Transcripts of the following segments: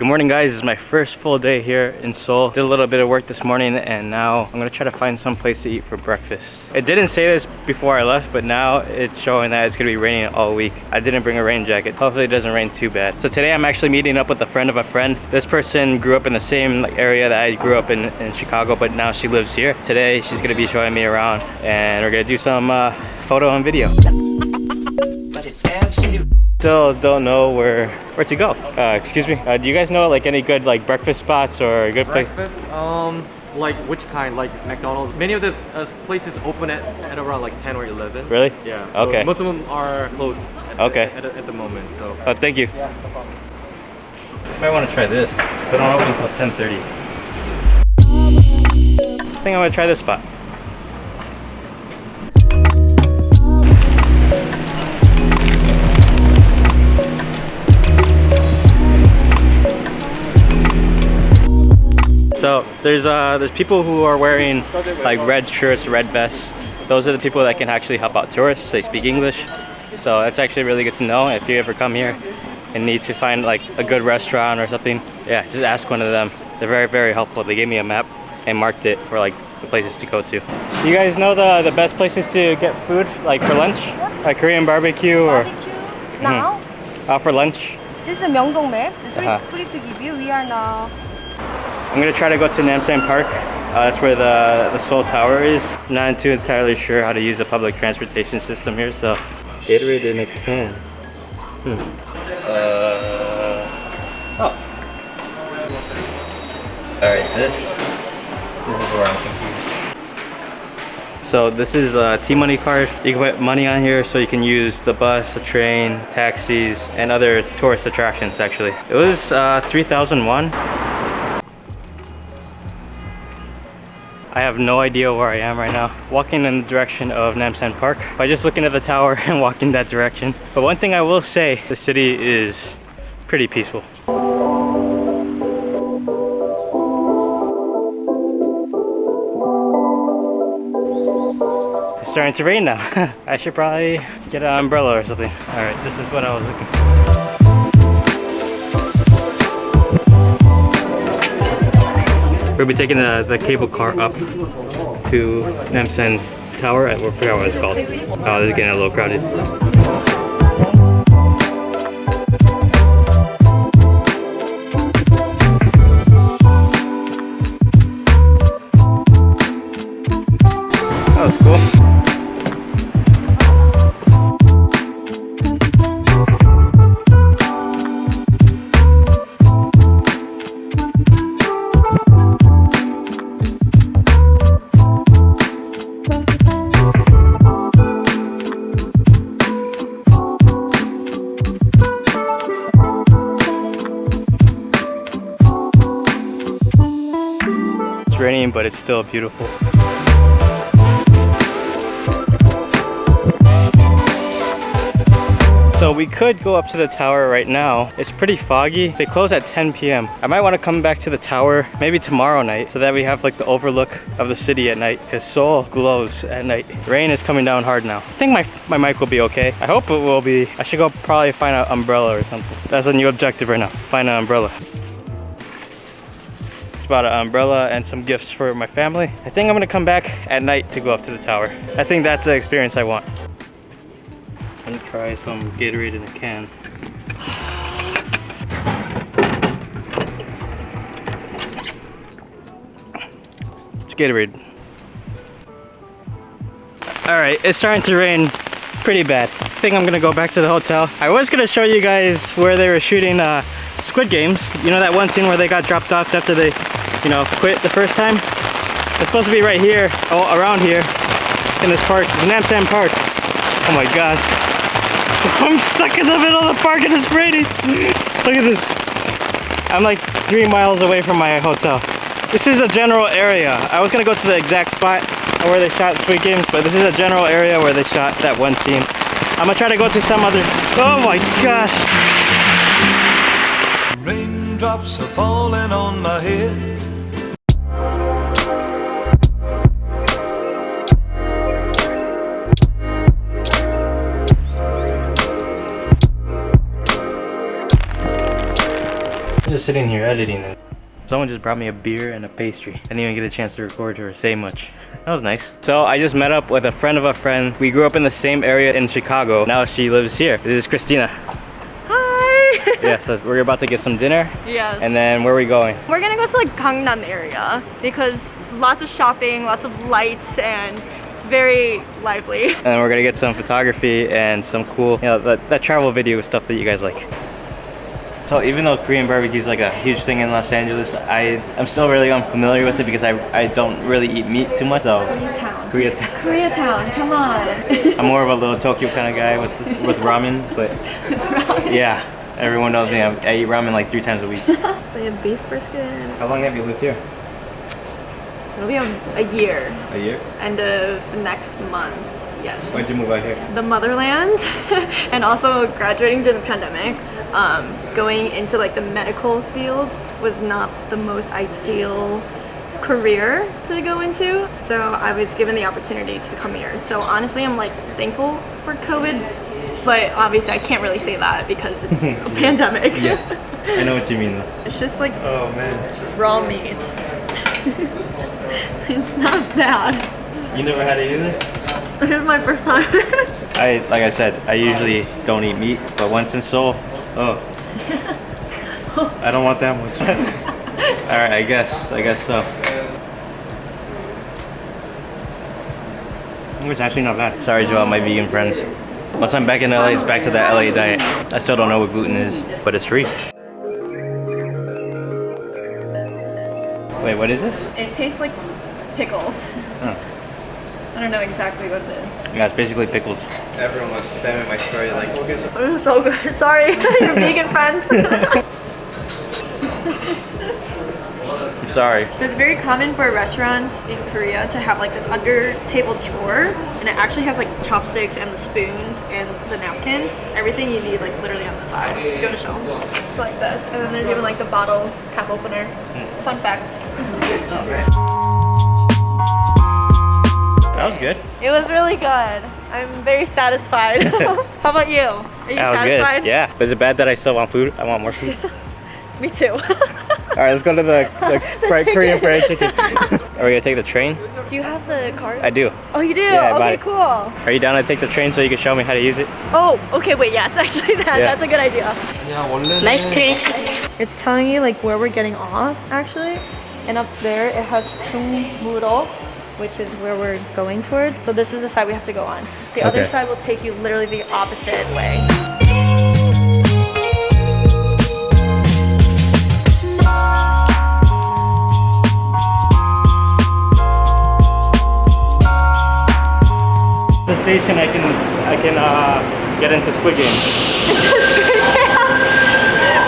Good morning guys, this is my first full day here in Seoul. Did a little bit of work this morning and now I'm gonna try to find some place to eat for breakfast. It didn't say this before I left, but now it's showing that it's gonna be raining all week. I didn't bring a rain jacket. Hopefully it doesn't rain too bad. So today I'm actually meeting up with a friend of a friend. This person grew up in the same area that I grew up in Chicago, but now she lives here. Today she's gonna be showing me around and we're gonna do some photo and video. But it's absolute. Still don't know where to go. Excuse me. Do you guys know like any good like breakfast spots or a good place? Breakfast? Like which kind? Like McDonald's? Many of the places open at around like 10 or 11. Really? Yeah. Okay. So most of them are closed at the moment. So. Oh, thank you. Yeah, no problem. I might want to try this. They don't open until 10:30. I think I'm gonna try this spot. So there's people who are wearing like red shirts, red vests. Those are the people that can actually help out tourists. They speak English, so that's actually really good to know. If you ever come here and need to find like a good restaurant or something, yeah, just ask one of them. They're very, very helpful. They gave me a map and marked it for like the places to go to. You guys know the best places to get food, like for lunch? Like Korean barbecue or? Barbecue now? For lunch? This is a Myeongdong map. It's free to give you. We are now. I'm gonna try to go to Namsan Park. That's where the Seoul Tower is. I'm not too entirely sure how to use the public transportation system here, so Gatorade in a can. Oh. Alright, this is where I'm confused. So this is a T-Money card. You can put money on here so you can use the bus, the train, taxis, and other tourist attractions actually. It was 3,000 won. I have no idea where I am right now. Walking in the direction of Namsan Park by just looking at the tower and walking that direction. But one thing I will say, the city is pretty peaceful. It's starting to rain now. I should probably get an umbrella or something. All right, this is what I was looking for. We'll be taking the cable car up to Namsan Tower. I forgot what it's called. Oh, this is getting a little crowded. That was cool. Raining, but it's still beautiful. So we could go up to the tower right now. It's pretty foggy. They close at 10 p.m. I might want to come back to the tower maybe tomorrow night so that we have like the overlook of the city at night, because Seoul glows at night. Rain is coming down hard now. I think my mic will be okay. I hope it will be. I should go probably find an umbrella or something. That's a new objective right now. Find an umbrella. Bought an umbrella and some gifts for my family. I think I'm gonna come back at night to go up to the tower. I think that's the experience I want. I'm gonna try some Gatorade in a can. It's Gatorade. Alright, it's starting to rain pretty bad. I think I'm gonna go back to the hotel. I was gonna show you guys where they were shooting Squid Games. You know that one scene where they got dropped off after they, quit the first time? It's supposed to be right here, around here, in this park, the Namsan Park. Oh my gosh. I'm stuck in the middle of the park and it's raining. Look at this. I'm like 3 miles away from my hotel. This is a general area. I was gonna go to the exact spot where they shot Squid Games, but this is a general area where they shot that one scene. I'm gonna try to go to some other, oh my gosh. Raindrops are falling on my head. just sitting here editing it. Someone just brought me a beer and a pastry. I didn't even get a chance to record or say much. That was nice. So I just met up with a friend of a friend. We grew up in the same area in Chicago. Now she lives here. This is Christina. Hi! Yeah, so we're about to get some dinner. Yes. And then where are we going? We're gonna go to like Gangnam area because lots of shopping, lots of lights, and it's very lively. And then we're gonna get some photography and some cool, you know, that travel video stuff that you guys like. So even though Korean barbecue is like a huge thing in Los Angeles, I'm still really unfamiliar with it because I don't really eat meat too much. So Koreatown. Koreatown, come on. I'm more of a little Tokyo kind of guy with ramen, but Ramen. yeah, everyone knows me. I eat ramen like 3 times a week. We have beef brisket. How long have you lived here? It'll be a year. A year? End of next month. Yes. Why'd you move out here? The motherland, and also graduating during the pandemic. Going into like the medical field was not the most ideal career to go into, so I was given the opportunity to come here. So honestly, I'm like thankful for COVID, but obviously I can't really say that because it's a pandemic. Yeah, I know what you mean though. It's just like oh man, raw meat. It's not bad. You never had it either? This is my first time. Like I said, I usually don't eat meat, but once in Seoul, oh, I don't want that much. All right, I guess so. It's actually not bad. Sorry to all my vegan friends. Once I'm back in LA, it's back to that LA diet. I still don't know what gluten is, but it's free. Wait, what is this? It tastes like pickles. Oh. I don't know exactly what it is. Yeah, it's basically pickles. Everyone was spamming my story like, we'll get some. This is so good. Sorry, your vegan friends. I'm sorry. So it's very common for restaurants in Korea to have like this under table drawer, and it actually has like chopsticks and the spoons and the napkins, everything you need like literally on the side. Go to show. It's like this, and then there's even like the bottle cap opener. Fun fact. Oh, man. That was good. It was really good. I'm very satisfied. How about you? Are you That was satisfied? good. Yeah. But is it bad that I still want food? I want more food. Me too. Alright, let's go to the fried Korean fried chicken. Are we gonna take the train? Do you have the card? I do. Oh, you do? Yeah, I bought okay, it. cool. Are you down to take the train so you can show me how to use it? Oh, okay, wait, yes, actually that's a good idea. Nice cream. It's telling you like where we're getting off, actually. And up there, it has Chungmuro, which is where we're going towards. So this is the side we have to go on. The other side will take you literally the opposite way. The station I can get into Squid Game.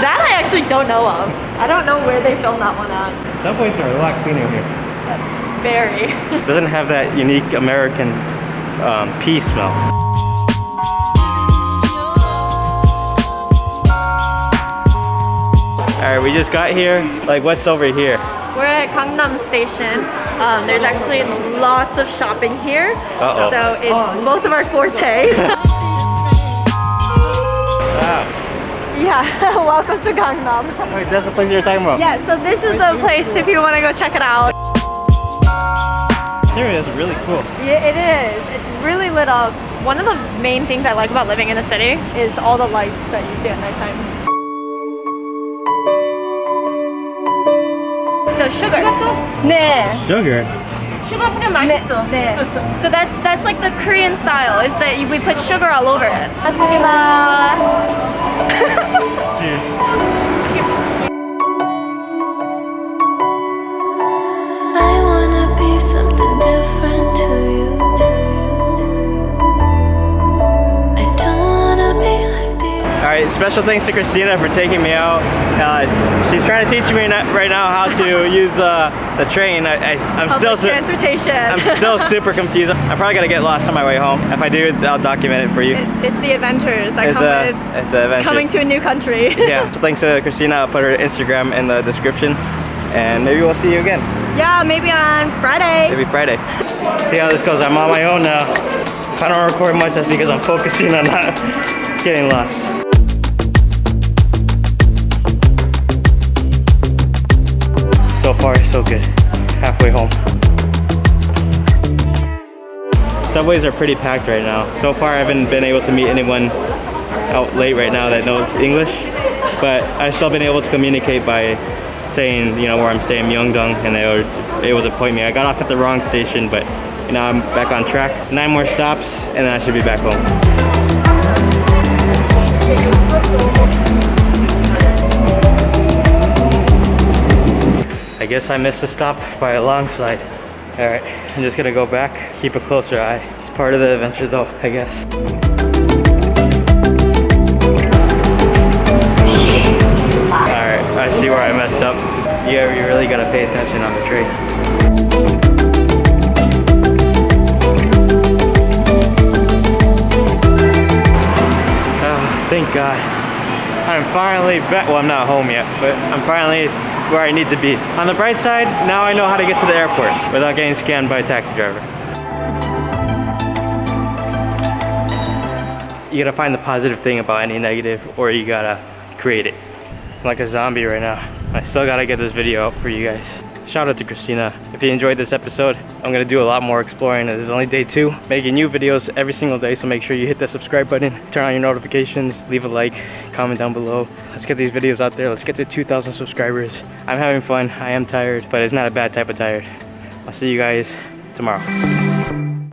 That I actually don't know of. I don't know where they filmed that one at. Subways are a lot cleaner here. Very. It doesn't have that unique American pea smell. Alright, we just got here. Like, what's over here? We're at Gangnam station. There's actually lots of shopping here. Uh-oh. So it's both of our fortes. Wow. Yeah, welcome to Gangnam. Wait, that's the place you're talking about? Yeah, so this is the place if you want to go check it out. This area is really cool. Yeah, it is. It's really lit up. One of the main things I like about living in a city is all the lights that you see at nighttime. So sugar. 네. Sugar? 슈가 뿌리면 맛있어. 네. So that's like the Korean style, is that we put sugar all over it. 맞습니다. Cheers. I wanna be something different to you. I don't wanna be like the Alright, special thanks to Christina for taking me out. She's trying to teach me right now how to use the train. I'm still transportation. I'm still super confused. I'm probably gonna get lost on my way home. If I do, I'll document it for you. It's the adventures that It's the adventures. coming to a new country. Yeah, so thanks to Christina. I'll put her Instagram in the description. And maybe we'll see you again. Yeah, maybe on Friday. Maybe Friday. See how this goes. I'm on my own now. If I don't record much, that's because I'm focusing on not getting lost. far, so good. Halfway home. Subways are pretty packed right now. So far, I haven't been able to meet anyone out late right now that knows English, but I've still been able to communicate by saying, you know, where I'm staying, Myeongdong, and they were able to point me. I got off at the wrong station, but you know, I'm back on track. 9 more stops, and then I should be back home. I guess I missed a stop by a long slide. Alright, I'm just gonna go back, keep a closer eye. It's part of the adventure though, I guess. Alright, I see where I messed up. Yeah, you really gotta pay attention on the train. Oh, thank God. I'm finally back. Well, I'm not home yet, but I'm finally where I need to be. On the bright side, now I know how to get to the airport without getting scanned by a taxi driver. You gotta find the positive thing about any negative, or you gotta create it. I'm like a zombie right now. I still gotta get this video out for you guys. Shout out to Christina. If you enjoyed this episode, I'm gonna do a lot more exploring. This is only day 2, making new videos every single day, so make sure you hit that subscribe button, turn on your notifications, leave a like, comment down below. Let's get these videos out there. Let's get to 2,000 subscribers. I'm having fun. I am tired, but it's not a bad type of tired. I'll see you guys tomorrow.